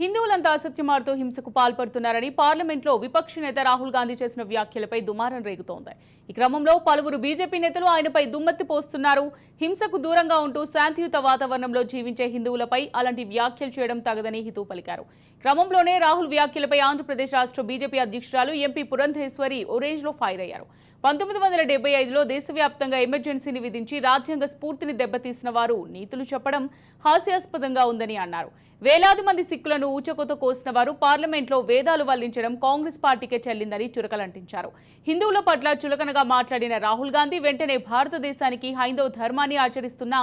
హిందువులంతా అసత్యమాడుతూ హింసకు పాల్పడుతున్నారని పార్లమెంట్లో విపక్ష నేత రాహుల్ గాంధీ చేసిన వ్యాఖ్యలపై దుమారం రేగుతోంది. ఈ క్రమంలో పలువురు బీజేపీ నేతలు ఆయనపై దుమ్మెత్తి పోస్తున్నారు. హింసకు దూరంగా ఉంటూ శాంతియుత వాతావరణంలో జీవించే హిందువులపై అలాంటి వ్యాఖ్యలు చేయడం తగదని హితవు పలికారు. క్రమంలోనే రాహుల్ వ్యాఖ్యలపై ఆంధ్రప్రదేశ్ రాష్ట్ర బీజేపీ అధ్యక్షురాలు ఎంపీ పురంధేశ్వరి ఓరేంజ్లో ఫైర్ అయ్యారు. 1975లో దేశవ్యాప్తంగా ఎమర్జెన్సీని విధించి రాజ్యాంగ స్ఫూర్తిని దెబ్బతీసిన వారు నీతులు చెప్పడం హాస్యాస్పదంగా ఉందని అన్నారు. వేలాది మంది సిక్కులను ఊచకోత కోసిన వారు పార్లమెంట్లో వేదాలు వల్లించడం కాంగ్రెస్ పార్టీకే చెల్లిందని చురకలంటించారు. హిందువుల పట్ల చులకనగా మాట్లాడిన రాహుల్ గాంధీ వెంటనే భారతదేశానికి హైందవ ధర్మాన్ని ఆచరిస్తున్న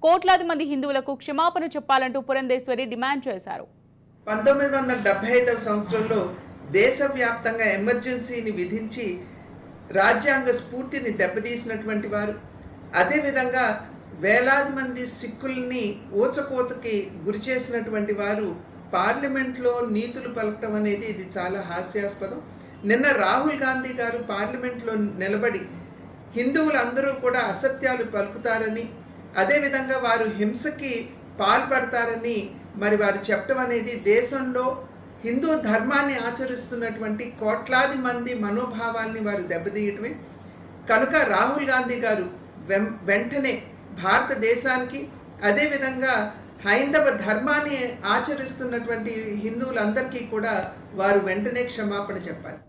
కోట్లాది మంది హిందువులకు క్షమాపణ చెప్పాలంటూ పురంధేశ్వరి డిమాండ్ చేశారు. 1975 సంవత్సరంలో దేశవ్యాప్తంగా ఎమర్జెన్సీని విధించి రాజ్యాంగ స్ఫూర్తిని దెబ్బతీసినటువంటి వారు, అదేవిధంగా వేలాది మంది సిక్కుల్ని ఊచకోతకి గురి చేసినటువంటి వారు పార్లమెంట్లో నీతులు పలకటం అనేది ఇది చాలా హాస్యాస్పదం. నిన్న రాహుల్ గాంధీ గారు పార్లమెంట్లో నిలబడి హిందువులందరూ కూడా అసత్యాలు పలుకుతారని, అదేవిధంగా వారు హింసకి పాల్పడతారని వారు చెప్పడం అనేది దేశంలో హిందూ ధర్మాన్ని ఆచరిస్తున్నటువంటి కోట్లాది మంది మనోభావాల్ని వారు దెబ్బతీయటమే. కనుక రాహుల్ గాంధీ గారు వెంటనే భారతదేశానికి, అదేవిధంగా హైందవ ధర్మాన్ని ఆచరిస్తున్నటువంటి హిందువులందరికీ కూడా వారు వెంటనే క్షమాపణ చెప్పాలి.